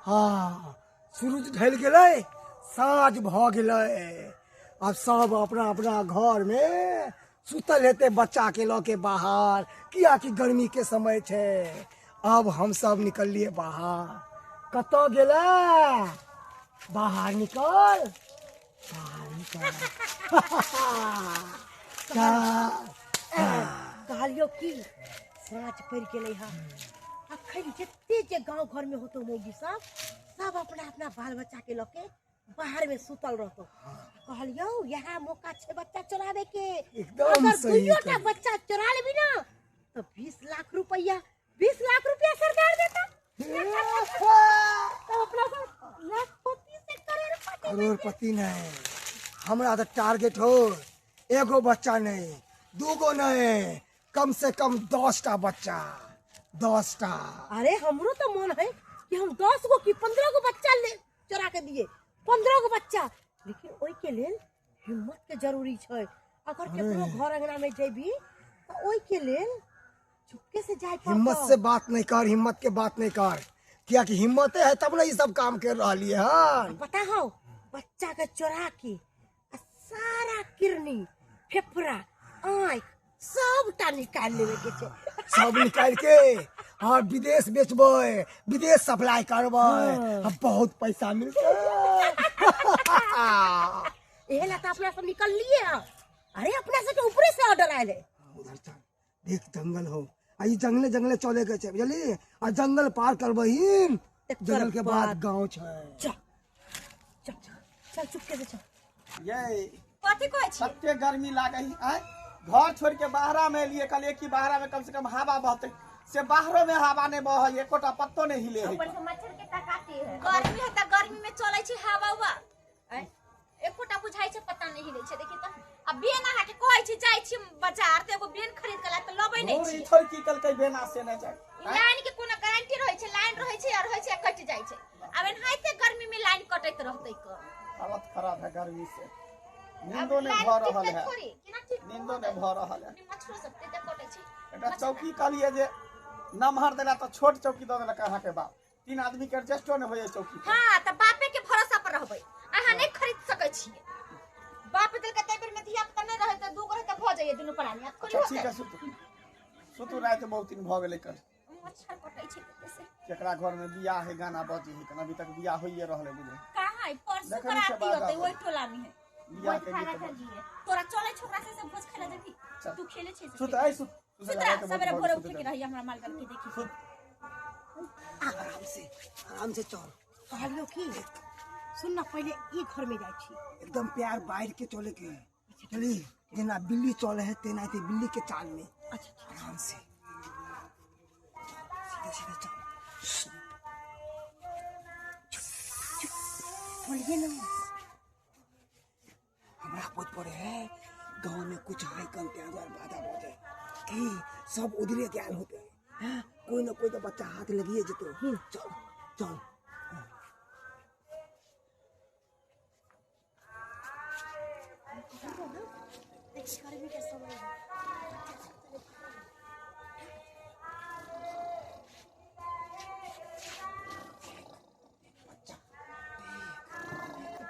हाँ, सूरज ढल गए, साँझ भ गए। अब सब अपना अपना घर में सुतल हेते बच्चा के लके बाहर, किया कि गर्मी के समय छे। अब हम सब निकलिए बाहर। कतो गेले? बाहर निकल, बाहर निकल। कहलियो की साँझ पड़ गेलै हा। अखन जते जे गांव घर में होतो मौगी सब अपना अपना बाल बच्चा के लके बाहर में सुतल रहतो। कहलियो यहाँ मौका छे बच्चा चुरावे के। एकदम अगर सही दुइयोटा बच्चा चुरा लेबी ना तो 20 लाख रुपया सरकार देता। तो अपना सब लाखपति से करोड़पति नहीं, हमरा तो टारगेट हो एगो बच्चा नहीं, दूगो नहीं, कम से कम 10टा बच्चा, 10टा। अरे हमरो तो मन है कि हम 10 गो की 15 गो बच्चा ले चुरा के दिए, 15 गो बच्चा। लेकिन ओई के लेल हिम्मत के जरूरी छै। अगर केकरो घर अंगना में जेबी तो ओई के लेल चुपके से जाय पड़तो। हिम्मत से बात नहीं कर, हिम्मत के बात नहीं कर, क्या कि हिम्मत है तब ना ये सब काम कर रहा है। पता हो बच्चा के चुरा के सारा किडनी फेफड़ा आँख सबटा निकाल लेवे के छे। सब निकाल के और विदेश बेचबे, विदेश सप्लाई करबे, अब बहुत पैसा मिलते। एला तो अपना सब निकल लिए। अरे अपना से तो ऊपर से ऑर्डर आए। उधर चल, देख जंगल हो, आई जंगले जंगले चले के छे बुझली, और जंगल पार करबहिन, जंगल के बाद गांव छे। चल चल चल चुपके से चल। ये कथी कहै छी? कते गर्मी लागई आय, घर छोड़ के बाहरा में लिए कल एक ही बाहरा में कम से कम हवा बहते, से बाहरों में हवा नहीं बह, एकोटा पत्तो नहीं हिले है। मच्छर के तकाती है। गर्मी है त गर्मी में चलै छी हवा हुआ एकोटा बुझाई छै, पता नहीं हिलै छै। देखि त अब बेन अहाँ के कहै छी जाय छी बाजार त एगो बेन खरीद के ला त लबै नै छी। थोड़ की कल के बेना से न जाय। लाइन के कोनो गारंटी रहै छै? लाइन रहै छै और होय छै कट जाय छै। अब एनाहिते गर्मी में लाइन कटैत रहतै क हालत खराब है गर्मी से, नींदो ने भ रहल है, नींदो ने भ रहल है। मच्छर सब ते कटै छै। एटा चौकी कहलिए जे नमहर देला तो छोट चौकी द देलक अहाँ के बाप, 3 आदमी के एडजस्टो ने होय चौकी। हां त बापे के भरोसा पर रहबै, अहाँ नहीं खरीद सकै छी। बाप दिल के तेबर में धिया पुता नहीं रहे त दू गो रहे त भ जाय दुनु प्राणी। अच्छा ठीक है, सुतु रात बहुत दिन भ गेलै कर। मच्छर कटै छै कैसे? केकरा घर में बियाह है गाना बजी है, कना अभी तक बियाह होइए रहले बुझे। कहां है? परसों देखै कराती छै बात होतै आब। ओइ टोला में है। बियाह के गीत बज। तोरा चले छोकरा से सब भोज खेला जबी तू खेले छै। सुत आई सुत सुतरा सवेरे भोरे उठ के रही हमरा मालगन के देखी। आराम से चल। कहलियो की सुन ना, पहले ई घर में जाय छी, एकदम प्यार बाहर के चले के चली, जेना बिल्ली चले है तेना ते बिल्ली के चाल में। अच्छा आराम से सीधे सीधे चल। बोलिए ना। हमरा पूछ पड़े है गांव में कुछ है कल त्यार बाधा हो जाए कि सब उधरे ज्ञान होते हैं, कोई ना कोई तो बच्चा हाथ लगिए जतो। चल चल। गर्मी के समय है।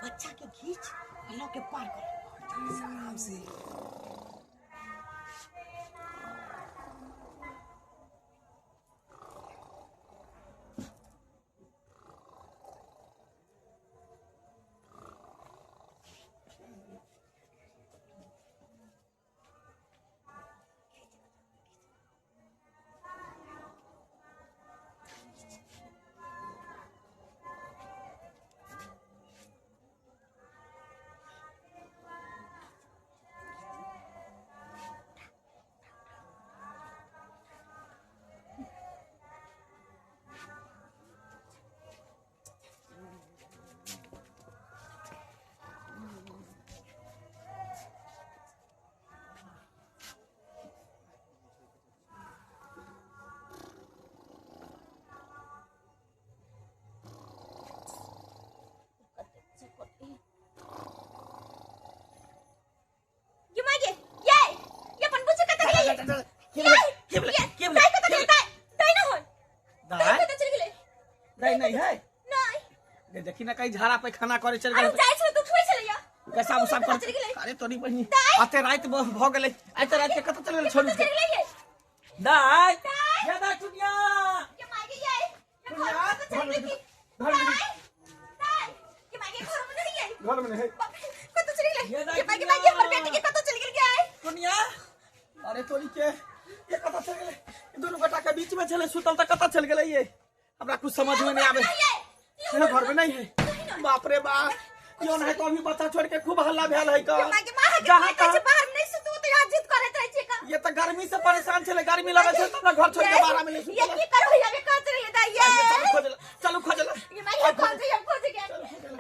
बच्चा के खींच अल्लाह के पार कर आराम से। देखी ना कहीं झाड़ा पे खाना करे चल अरे गए जाय छ तू खोइ छलैया कैसा वो सब कर अरे तोरी बहिनी आते रात भ गेलै आते रात के कत चल गेल छोड़ चल गेलै दाई ये दा चुनिया के मागे जाय के घर में चल गेली दाई के मागे घर में नहीं गई घर में है कत चल गेलै के मागे हमर बेटी के कत चल गेल गई चुनिया अरे तोरी के ये कत चल गेलै दोनों बेटा के बीच में चले सुतल त कत चल गेलै ये हमरा कुछ समझ में नहीं आवे ये घर में नहीं है बाप रे बाप क्यों नहीं तो अभी बच्चा छोड़ के खूब हल्ला भेल है का जहां कहीं बाहर नहीं सुतू तो यहाँ जिद करत रहे का ये तो गर्मी से परेशान छले गर्मी लगे छे तो घर छोड़ के बाहर में नहीं ये सुतल की करो ये कह रही दाई ये चलो खोजला ये मैं खोज गया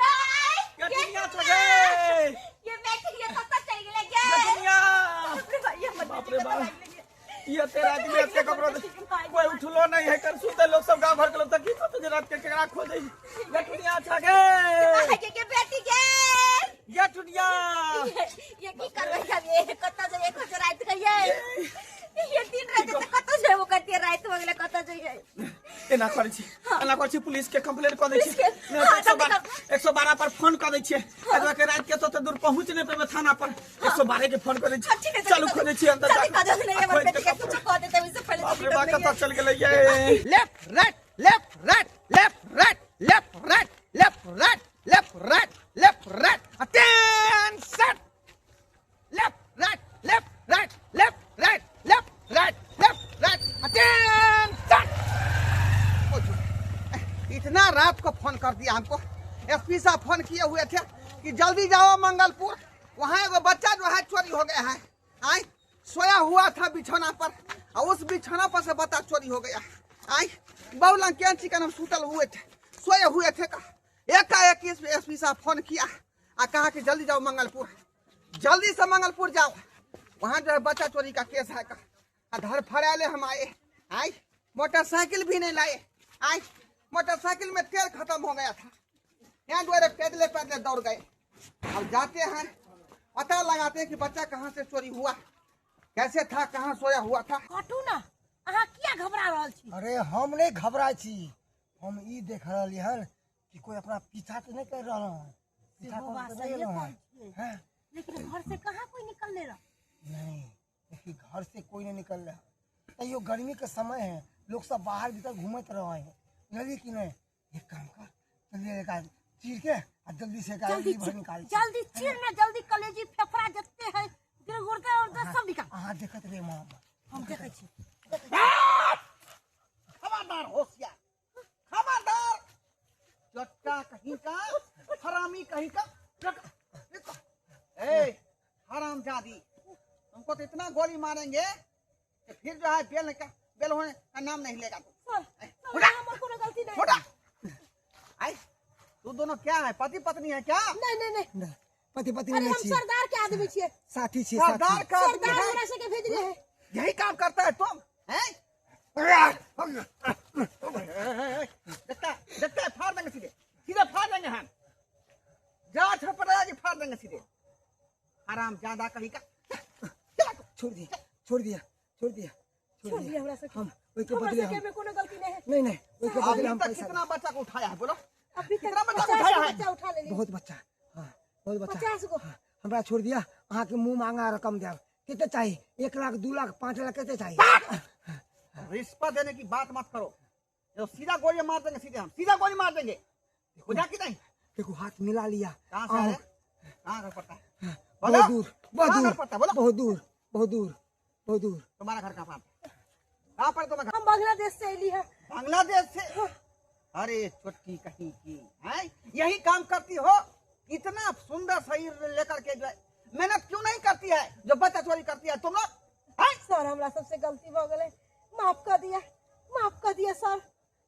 दाई ये दुनिया चल गए ये बैठ ये कत चल गेलै ये दुनिया ये मत बाप रे बाप ये तेरा दिन के कपड़ो कोई उठलो नहीं है कर सुते लोग सब गांव भर के लोग तक की तो तुझे रात के केकरा खो दे ये दुनिया चल गए के बेटी के ये दुनिया ये की करबै ये कत जे एक रात गई ये दिन रात से कत जे वो करती रात हो गेलै कत जे एना करै छी पुलिस के कंप्लेंट क दै छी 112 पर फोन क दै छी अगला के रात के तो दूर पहुंच नहीं पेबे थाना पर 112 के फोन क दै छी चलू खोजै छी अंदर बाप रे बाप कत चल गेलै ये left right left right left right left right left right left right left right attention left right left right left right left right left right attention इतना रात को फोन कर दिया हमको एसपी साहब फोन किए हुए थे कि जल्दी जाओ मंगलपुर वहाँ एगो बच्चा जो है चोरी हो गया है आई सोया हुआ था बिछौना पर और उस बिछौना पर से बच्चा चोरी हो गया आई बहुला क्या चिकन हम सुतल हुए थे सोए हुए थे का एकाएक एसपी साहब फोन किया और कहा कि जल्दी जाओ मंगलपुर जल्दी से मंगलपुर जाओ वहाँ जो है बच्चा चोरी का केस है का धर फड़ाले हम आए आई मोटरसाइकिल भी नहीं लाए आई मोटरसाइकिल में तेल खत्म हो गया था यहाँ द्वारे पैदले पैदले दौड़ गए अब जाते हैं पता लगाते हैं कि बच्चा कहाँ से चोरी हुआ कैसे था कहाँ सोया हुआ था कटू ना अहाँ किया घबरा रहल छी अरे हम नहीं घबराए छी हम ई देख रही हन कि कोई अपना पीछा तो नहीं कर रहा है पीछा सेहो बात कर सही रहा कहै है छियै। हैं? लेकिन घर से कहाँ कोई निकलने रहा नहीं देखिए घर से कोई नहीं निकल रहा तैयो गर्मी के समय है लोग सब बाहर भीतर घूमत रहे हैं लगी कि नहीं एक काम कर चलिए एक आदमी चीर के और जल्दी से जल्दी भर निकाल जल्दी चीर ना जल्दी कलेजी फेफड़ा जत्ते है दिल गुर्दा और सब निकाल अहाँ देखत रहे माँ हम देखै छी खबरदार होशियार खबरदार चट्टा कहीं का हरामी कहीं का ए हरामजादी तुमको तो इतना गोली मारेंगे कि फिर जो है बेल होने का नाम नहीं लेगा हमर कोनो गलती नहीं छोटा आई तू दोनों क्या है पति पत्नी है क्या नहीं पति पति अरे नहीं हम छी सरदार के आदमी छियै साथी छी सरदार साथी का आदमी सरदार है। हमरा से के भेजले है यही काम करता है तुम हैं देखता है फाड़ देंगे सीधे सीधे फाड़ देंगे हम जा छपड़ा जी फाड़ देंगे सीधे आराम ज्यादा कहीं का छोड़ दिया छोड़ दिया हमरा से हम ओई के हमरा बदले से के हम में कोनो गलती नहीं है नहीं ओई के बदले अभी हम तक पैसा कितना बच्चा को उठाया है बोलो अभी तक कितना बच्चा 50 उठाया है? बच्चा उठा लेली बहुत बच्चा हाँ बहुत बच्चा 50 गो हाँ, हमरा छोड़ दिया अहाँ के मुंह मांगा रकम देव कितने चाहिए 1 लाख 2 लाख 5 लाख कितने चाहिए रिश्वत देने की बात मत करो ये सीधा गोली मार देंगे सीधे हम सीधा गोली मार देंगे बुझा कि नहीं देखो हाथ मिला लिया कहाँ से है कहाँ घर पड़ता है बहुत दूर कहाँ घर पड़ता है बोलो बहुत दूर तुम्हारा घर कहाँ पड़ता है कहाँ पर तुम्हारा हम बांग्लादेश से अली है घर बांग्लादेश से अरे चुटकी कहीं की है यही काम करती हो इतना सुंदर शरीर लेकर के जो है मेहनत क्यों नहीं करती है जो बच्चा चोरी करती है तुम लोग सर हमरा सबसे गलती हो गई माफ कर दिया सर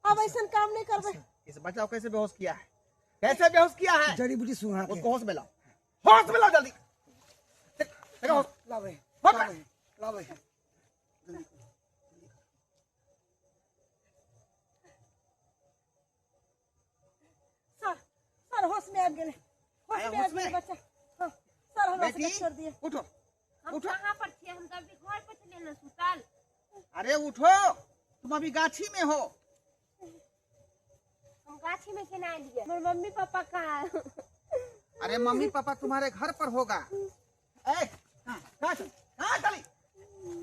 अब ऐसा काम नहीं करबे इस बच्चा को कैसे बेहोश किया है कैसे बेहोश किया है जड़ी बूटी सुहा के उसको होश में लाओ जल्दी देखो होश लावे होश लावे सर होश में आ गेले आया होश में आ होश में? गेले बच्चा हाँ सर हमरा बेटी से छोड़ दिए उठो उठो कहाँ पर छियै हम तब भी घर पर छलियै न सुतल अरे उठो तुम अभी गाछी में हो हम गाछ गाछी में केना लिए मेरे मम्मी पापा कहाँ है? अरे मम्मी पापा तुम्हारे घर पर होगा। कहाँ चली?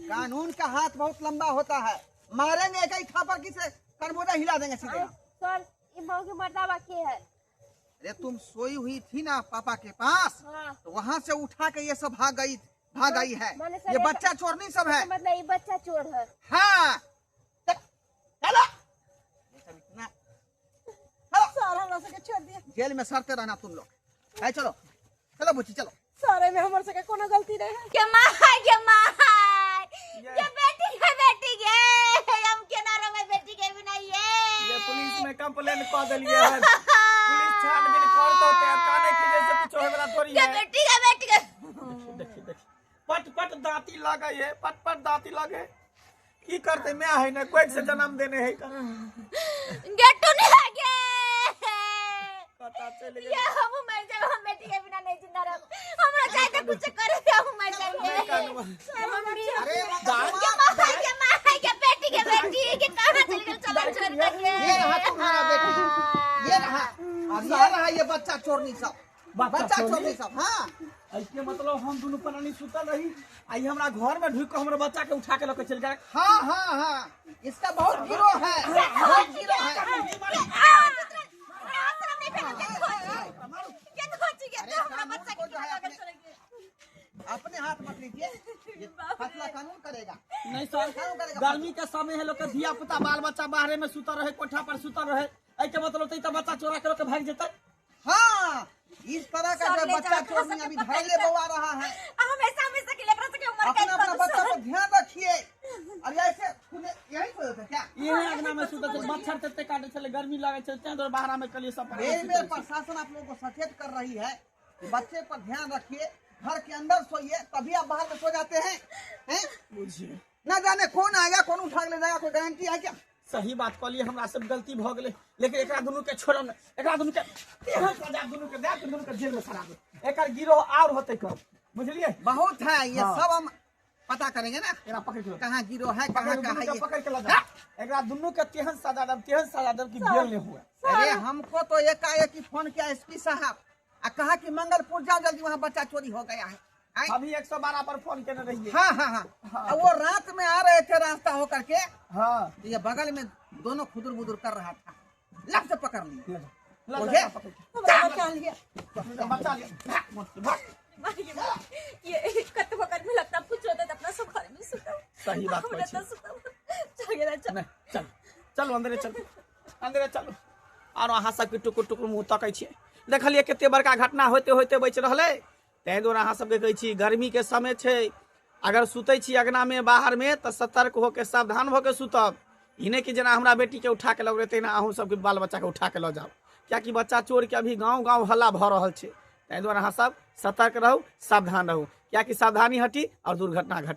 कानून का हाथ बहुत लंबा होता है, मारेंगे एक ही थापर किसे कनबोजा हिला देंगे सीधे। सर ये मऊ की मर्दाबा के है? अरे तुम सोई हुई थी ना पापा के पास, हाँ। तो वहाँ से उठा के ये सब भाग गई है। मैंने सर ये एक- बच्चा चोरनी सब है। मतलब ये बच्चा चोर है। हाँ चलो सर हमरा सके छोड़ दिया। जेल में सड़ते रहना तुम लोग। है चलो चलो बुच्ची चलो। सर में हमर सके कोनो गलती नहीं है। के माय के बेटी के हम केना रहे बेटी के बिना ये पुलिस में कंप्लेन कर दिलिए है। पुलिस छानबीन करतो ते काने की जैसे कुछ होय वाला थोड़ी है। बेटी के देखी पट पट दांती लगे है, पट पट दांती लगे की करते मैं है ना कोई से जन्म देने है गेटू नहीं लगे पता चल ये हम मर जाए, हम बेटी के बिना नहीं जिंदा रह। हमरा चाहते कुछ करे हम मर जाए। अरे के बेटी के कहां चल गई चला छोड़ के। ये रहा तुम्हारा बेटी, ये रहा और ये रहा ये बच्चा चोरनी सब। बच्चा चोरनी सब। हाँ ऐसे मतलब हम दोनों प्राणी सुतल रही आई हमरा घर में ढुक के हमरे बच्चा के उठा के लेके चल गए। हाँ इसका बहुत गिरोह है, बहुत गिरोह है। अपने हाथ मत लीजिए, ये फैसला कानून करेगा। नहीं सर, गर्मी के समय है लोग के धिया पुता बाल बच्चा बाहर में सुता रहे, कोठा पर सुता रहे, ऐ के मतलब तो बच्चा चोरा के लोग भाग जेतै। हाँ इस तरह का जो बच्चा चोरनी अभी धैले बवा रहा है। हमेशा के लेकर सके उम्र अपना अपना बच्चा पर ध्यान रखिए। और ऐसे यही तो होता क्या? ये अंगना में सुते थे, मच्छर तते काटे चले, गर्मी लागे चले, तें दर बाहर में कलिए सब रेलवे प्रशासन आप लोगों को सचेत कर रही है कि बच्चे पर ध्यान रखिए, घर के अंदर सोइए, तभी आप बाहर में सो जाते हैं। बुझिए ना जाने कौन आएगा कौन उठा के ले जाएगा, कोई गारंटी है क्या? सही बात कहलिए, हमरा सब गलती भ गेलै, लेकिन एकरा दुनू के छोड़ो न, एकरा दुनू के 13,000 दुनू के दे के दुनू के जेल में सरा दे। एकर गिरोह और होते कब, बुझलिए? बहुत है ये हाँ। सब हम पता करेंगे ना, एकरा पकड़ के कहाँ गिरोह है, कहाँ पकड़ कहाँ के ये। पकड़ के ला जा। एकरा दुनू के 13,000 की जेल नहीं हुआ। अरे हमको तो एकाएक ही फोन किया एसपी साहब, कहा कि मंगलपुर जाओ जल्दी, वहाँ बच्चा चोरी हो गया है। अभी 112 पर फोन करने रहिए। हाँ। और वो रात में आ रहे थे रास्ता होकर के, हाँ तो ये बगल में दोनों खुदुर बुदुर कर रहा था, लग से पकड़ लिया। ला पकड़ के हमरा बचा लिया। बचा लिया। ये कतवा कर में लगता कुछ होता तो अपना सब घर में सुता। सही बात कहै छी। चल गेला चल। नहीं चल चलो अंदरे चलो। और अहाँ सबके टुकुर टुकुर मुँह तकै छियै, देखलिए कते बड़का घटना होते होते बच रहले। ताहि दुआरे अहाँ सबके कहै छी, गर्मी के समय छै, अगर सुतै छी अगना में बाहर में तो सतर्क होके सावधान होके सुतब। ई नहीं कि जेना हमरा बेटी के उठा के लग रहे तेना अहूँ सबके बाल बच्चा के उठा के लऽ जाओ, कियाकि बच्चा चोर के अभी गाँव गाँव हल्ला भऽ रहल छै। ताहि दुआरे अहाँ सब सतर्क रहू, सावधान रहू, कियाकि सावधानी हटी और दुर्घटना घटी।